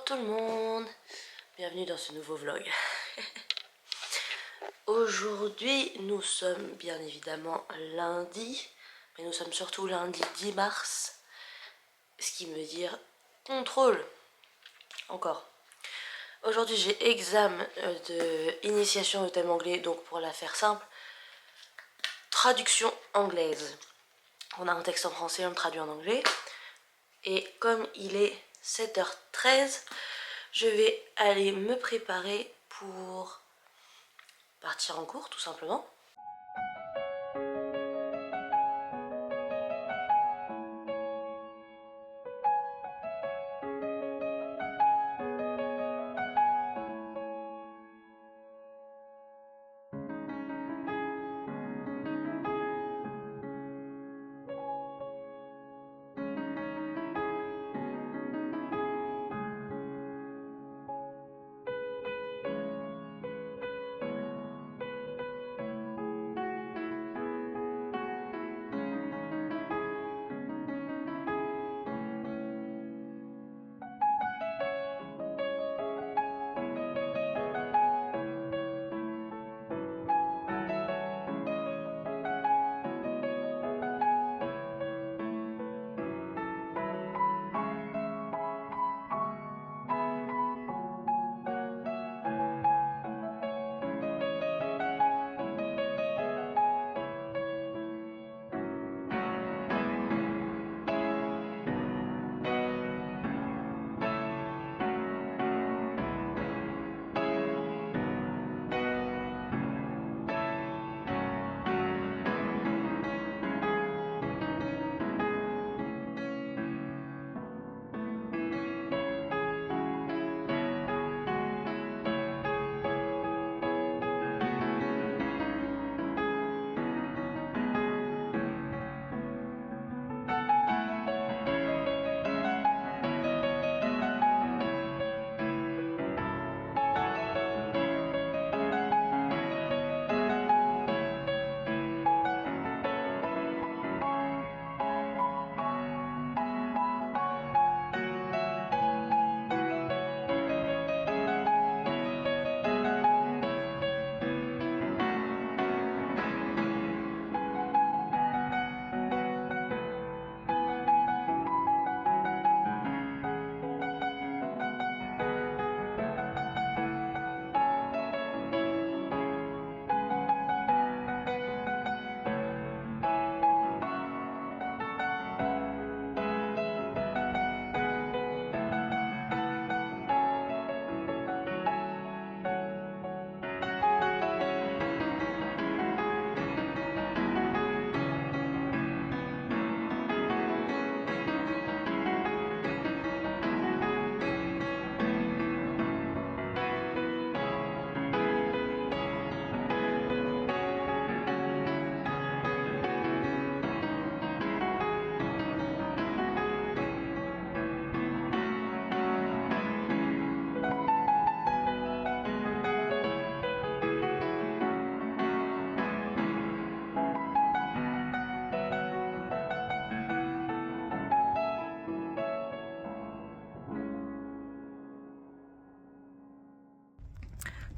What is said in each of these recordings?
tout le monde, bienvenue dans ce nouveau vlog. Aujourd'hui nous sommes bien évidemment lundi, mais nous sommes surtout lundi 10 mars, ce qui veut dire contrôle encore. Aujourd'hui j'ai examen de initiation au thème anglais, donc pour la faire simple, traduction anglaise. On a un texte en français, on le traduit en anglais, et comme il est 7h13, je vais aller me préparer pour partir en cours tout simplement.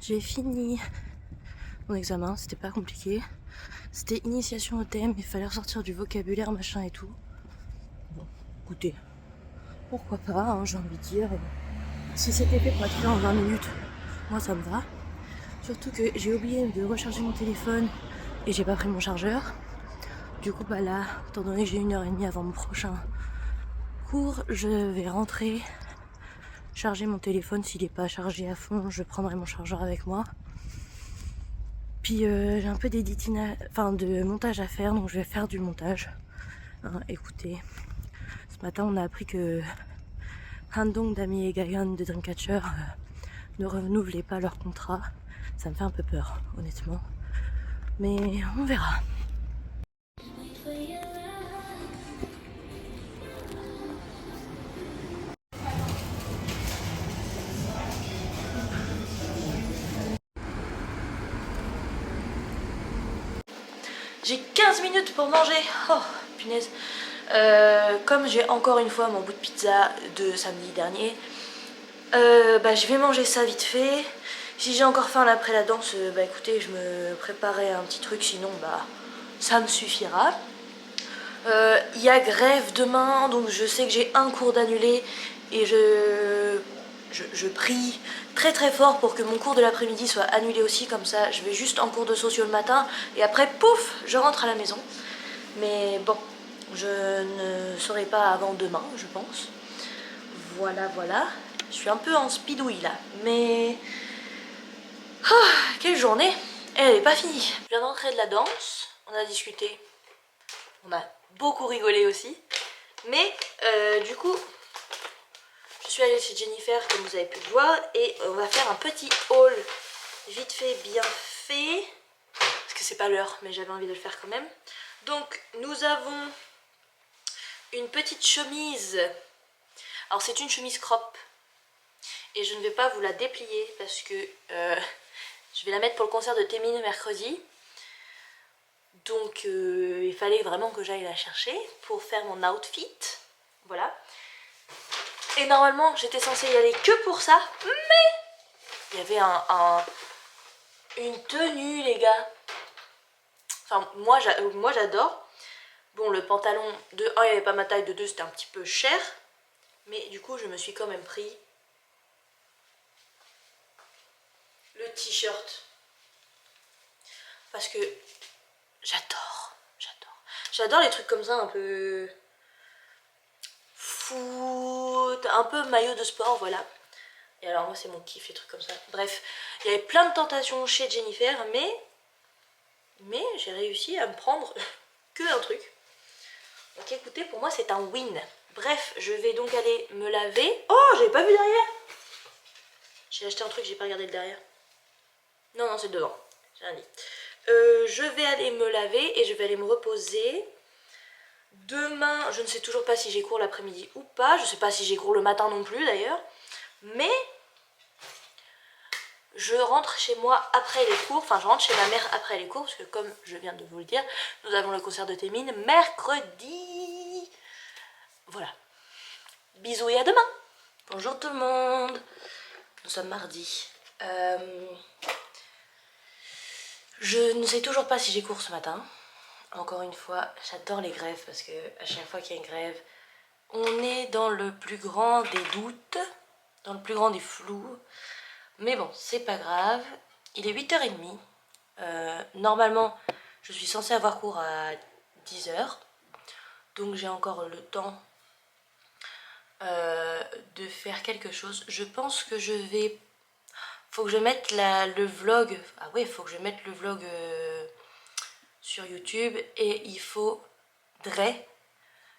J'ai fini mon examen, c'était pas compliqué. C'était initiation au thème, il fallait ressortir du vocabulaire, machin et tout. Bon, écoutez, pourquoi pas, hein, j'ai envie de dire. Si c'était fait pour être fait en 20 minutes, moi ça me va. Surtout que j'ai oublié de recharger mon téléphone et j'ai pas pris mon chargeur. Du coup, bah là, étant donné que j'ai 1h30 avant mon prochain cours, je vais rentrer, charger mon téléphone. S'il n'est pas chargé à fond, je prendrai mon chargeur avec moi. Puis j'ai un peu de montage à faire, donc je vais faire du montage. Hein, écoutez, ce matin on a appris que Handong, Dami et Gayeon de Dreamcatcher ne renouvelaient pas leur contrat. Ça me fait un peu peur, honnêtement. Mais on verra. J'ai 15 minutes pour manger. Oh, punaise. Comme j'ai encore une fois mon bout de pizza de samedi dernier, Je vais manger ça vite fait. Si j'ai encore faim après la danse, écoutez, je me préparais un petit truc, sinon ça me suffira. Il y a grève demain, donc je sais que j'ai un cours d'annulé et je prie très très fort pour que mon cours de l'après-midi soit annulé aussi, comme ça je vais juste en cours de socio le matin et après pouf, je rentre à la maison. Mais bon, je ne saurai pas avant demain, je pense. Voilà, voilà. Je suis un peu en speedouille là, mais... Oh, quelle journée! Elle n'est pas finie. Je viens d'entrer de la danse, on a discuté, on a beaucoup rigolé aussi. Mais du coup, je suis allée chez Jennifer comme vous avez pu le voir et on va faire un petit haul vite fait, bien fait. Parce que c'est pas l'heure, mais j'avais envie de le faire quand même. Donc nous avons une petite chemise. Alors c'est une chemise crop. Et je ne vais pas vous la déplier parce que je vais la mettre pour le concert de Témine mercredi. Donc il fallait vraiment que j'aille la chercher pour faire mon outfit. Voilà. Et normalement j'étais censée y aller que pour ça. Mais il y avait une tenue les gars. Enfin moi j'adore. Bon le pantalon de 1 il n'y avait pas ma taille, de 2 c'était un petit peu cher. Mais du coup je me suis quand même pris le t-shirt. Parce que j'adore les trucs comme ça un peu foot, un peu maillot de sport, voilà. Et alors moi c'est mon kiff les trucs comme ça. Bref, il y avait plein de tentations chez Jennifer, mais j'ai réussi à me prendre que un truc. Donc écoutez, pour moi c'est un win. Bref, je vais donc aller me laver. Oh, j'avais pas vu derrière. J'ai acheté un truc, j'ai pas regardé le derrière. Non, c'est devant, j'ai rien dit. Je vais aller me laver et je vais aller me reposer. Demain, je ne sais toujours pas si j'ai cours l'après-midi ou pas. Je ne sais pas si j'ai cours le matin non plus d'ailleurs. Mais je rentre chez moi après les cours. Enfin, je rentre chez ma mère après les cours. Parce que comme je viens de vous le dire, nous avons le concert de Témine mercredi. Voilà. Bisous et à demain. Bonjour tout le monde. Nous sommes mardi. Je ne sais toujours pas si j'ai cours ce matin. Encore une fois, j'adore les grèves parce que à chaque fois qu'il y a une grève, on est dans le plus grand des doutes, dans le plus grand des flous. Mais bon, c'est pas grave. Il est 8h30. Normalement, je suis censée avoir cours à 10h. Donc j'ai encore le temps de faire quelque chose. Je pense que je vais... Faut que je mette le vlog. Ah ouais, faut que je mette le vlog sur YouTube. Et il faudrait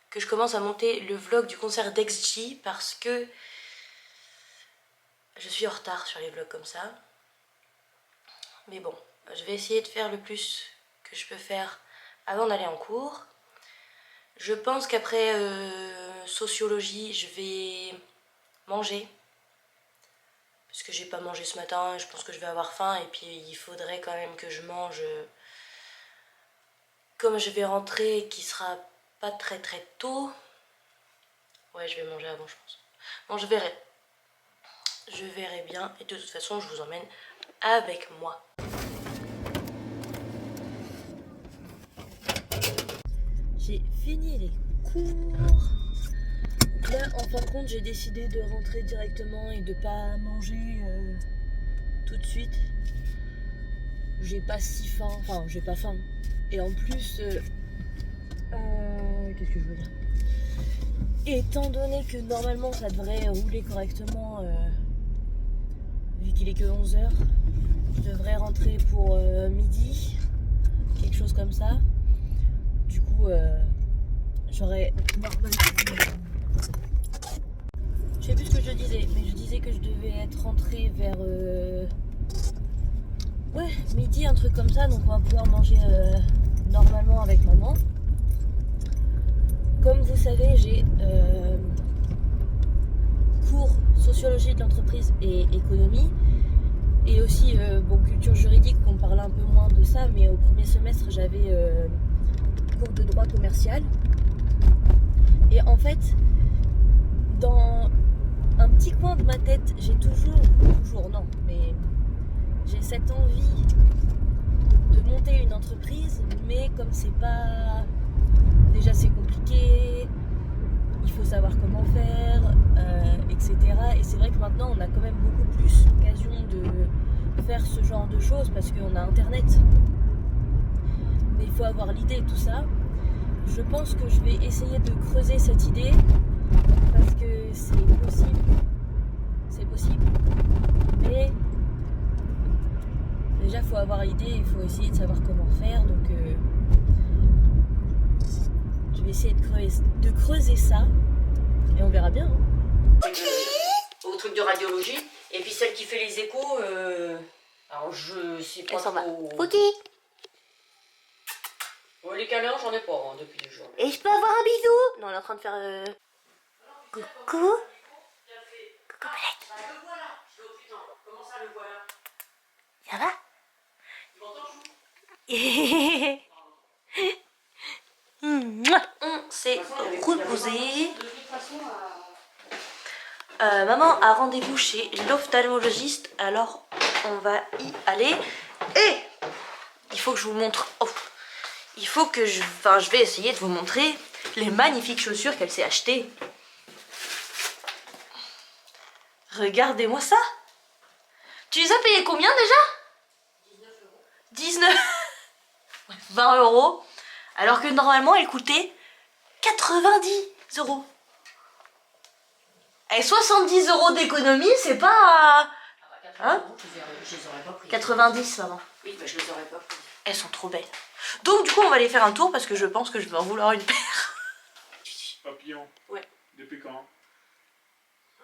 que je commence à monter le vlog du concert d'XG parce que je suis en retard sur les vlogs comme ça. Mais bon, je vais essayer de faire le plus que je peux faire avant d'aller en cours. Je pense qu'après sociologie, je vais manger. Parce que j'ai pas mangé ce matin, je pense que je vais avoir faim et puis il faudrait quand même que je mange. Comme je vais rentrer qui sera pas très tôt. Ouais, je vais manger avant je pense. Bon, je verrai. Je verrai bien et de toute façon je vous emmène avec moi. J'ai fini les cours. Là, en fin de compte, j'ai décidé de rentrer directement et de pas manger tout de suite. J'ai pas si faim, enfin, j'ai pas faim. Et en plus, qu'est-ce que je veux dire? Étant donné que normalement ça devrait rouler correctement, vu qu'il est que 11h, je devrais rentrer pour midi, quelque chose comme ça. Du coup, j'aurais normalement... Je sais plus ce que je disais, mais je disais que je devais être rentrée vers ouais, midi, un truc comme ça, donc on va pouvoir manger normalement avec maman. Comme vous savez, j'ai cours sociologie de l'entreprise et économie, et aussi bon, culture juridique, qu'on parlait un peu moins de ça, mais au premier semestre j'avais cours de droit commercial. Et en fait, dans un petit coin de ma tête, j'ai toujours non, mais j'ai cette envie de monter une entreprise, mais comme c'est pas... Déjà c'est compliqué, il faut savoir comment faire, etc. Et c'est vrai que maintenant on a quand même beaucoup plus l'occasion de faire ce genre de choses parce qu'on a internet. Mais il faut avoir l'idée, tout ça. Je pense que je vais essayer de creuser cette idée parce que c'est possible. C'est possible. Mais déjà il faut avoir l'idée, il faut essayer de savoir comment faire. Donc je vais essayer de creuser ça et on verra bien. Hein. Au truc de radiologie. Et puis celle qui fait les échos, alors je sais pas trop... Ok. Bon, les câlins, j'en ai pas hein, depuis 2 jours. Et je peux avoir un bisou? Non, on est en train de faire... Coucou. Coucou Paulette. Bah, le voilà. Je dis, oh putain, comment ça le voilà? Ça va? On s'est reposé. Maman a rendez-vous chez l'ophtalmologiste, alors on va y aller. Et il faut que je vous montre. Oh, il faut que je vais essayer de vous montrer les magnifiques chaussures qu'elle s'est achetées. Regardez-moi ça. Tu les as payées combien déjà? 19 €. 20 €. Alors que normalement elle coûtait 90 €. Et 70 € d'économie, c'est pas... Hein? Je les aurais pas pris. 90, maman. Oui, bah je les aurais pas pris. Elles sont trop belles. Donc du coup, on va aller faire un tour parce que je pense que je vais en vouloir une paire. Papillon. Ouais. Depuis quand?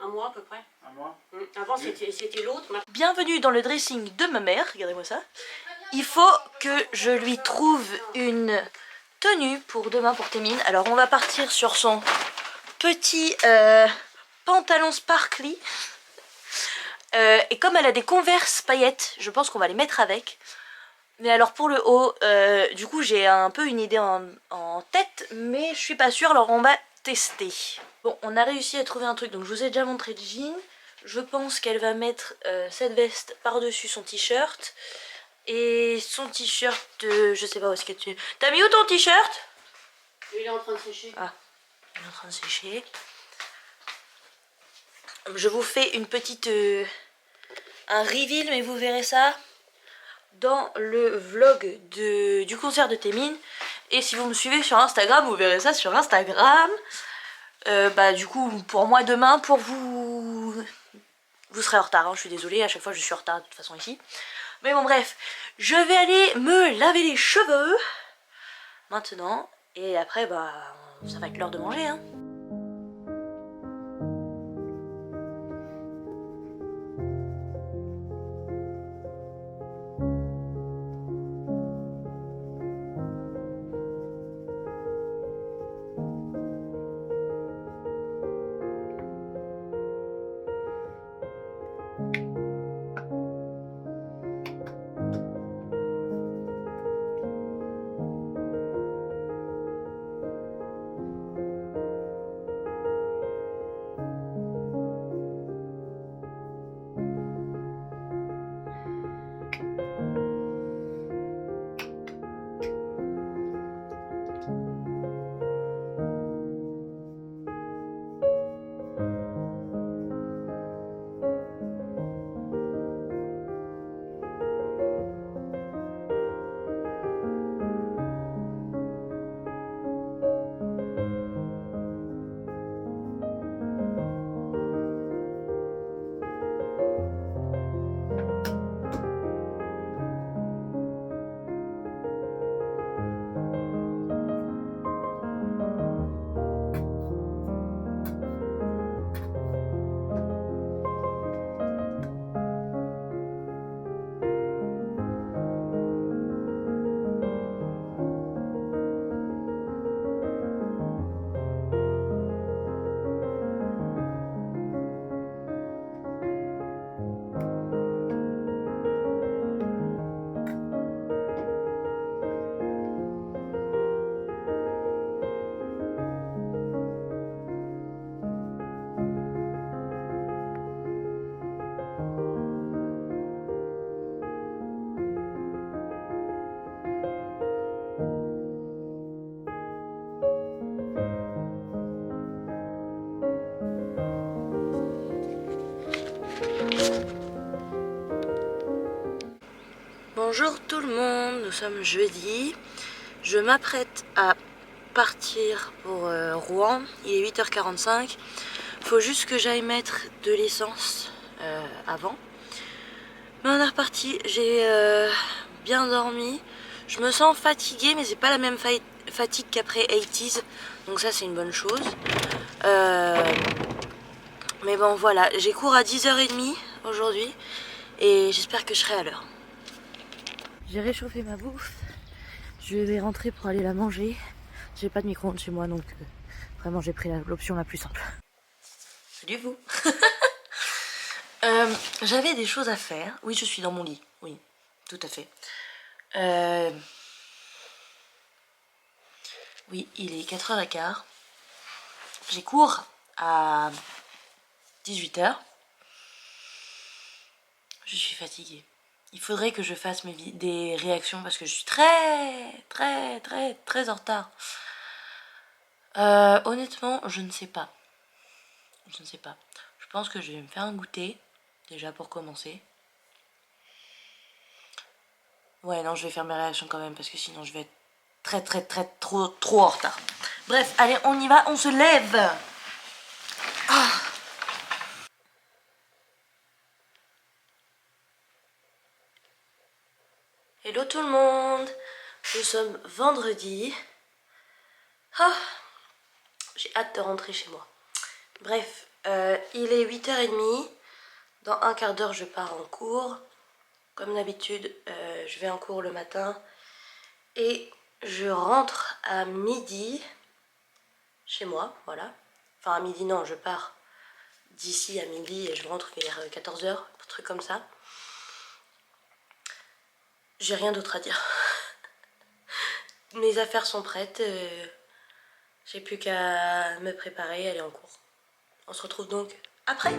Un mois à peu près. Un mois? Avant c'était l'autre. Bienvenue dans le dressing de ma mère, regardez-moi ça. Il faut que je lui trouve une tenue pour demain pour Témine. Alors on va partir sur son petit pantalon sparkly. Et comme elle a des Converse paillettes, je pense qu'on va les mettre avec. Mais alors pour le haut, du coup j'ai un peu une idée en tête, mais je suis pas sûre, alors on va tester. Bon, on a réussi à trouver un truc, donc je vous ai déjà montré le jean. Je pense qu'elle va mettre cette veste par-dessus son t-shirt. Et son t-shirt, je sais pas où est-ce que tu... T'as mis où ton t-shirt? Il est en train de sécher. Ah, il est en train de sécher. Je vous fais une petite... un reveal, mais vous verrez ça dans le vlog du concert de Témine. Et si vous me suivez sur Instagram, vous verrez ça sur Instagram. Bah du coup, pour moi demain, pour vous... Vous serez en retard, hein, je suis désolée, à chaque fois je suis en retard de toute façon ici. Mais bon bref, je vais aller me laver les cheveux maintenant. Et après, bah, ça va être l'heure de manger, hein. Bonjour tout le monde, nous sommes jeudi. Je m'apprête à partir pour Rouen, il est 8h45. Faut juste que j'aille mettre de l'essence avant. Mais on est reparti, j'ai bien dormi. Je me sens fatiguée, mais c'est pas la même fatigue qu'après 80s, donc ça c'est une bonne chose. Mais bon voilà, j'ai cours à 10h30 aujourd'hui et j'espère que je serai à l'heure. J'ai réchauffé ma bouffe, je vais rentrer pour aller la manger. J'ai pas de micro-ondes chez moi, donc vraiment j'ai pris l'option la plus simple. Salut vous. J'avais des choses à faire. Oui, je suis dans mon lit, oui, tout à fait. Oui, il est 4h15. J'ai cours à 18h. Je suis fatiguée. Il faudrait que je fasse des réactions parce que je suis très en retard. Honnêtement, je ne sais pas. Je ne sais pas. Je pense que je vais me faire un goûter, déjà pour commencer. Ouais, non, je vais faire mes réactions quand même parce que sinon je vais être trop en retard. Bref, allez, on y va, on se lève. Ah. Hello tout le monde. Nous sommes vendredi. Ah. J'ai hâte de rentrer chez moi. Bref, il est 8h30. Dans un quart d'heure, je pars en cours. Comme d'habitude, je vais en cours le matin. Et je rentre à midi chez moi, voilà. Enfin, à midi, non, je pars d'ici à midi et je rentre vers 14h, un truc comme ça. J'ai rien d'autre à dire. Mes affaires sont prêtes. J'ai plus qu'à me préparer et aller en cours. On se retrouve donc après.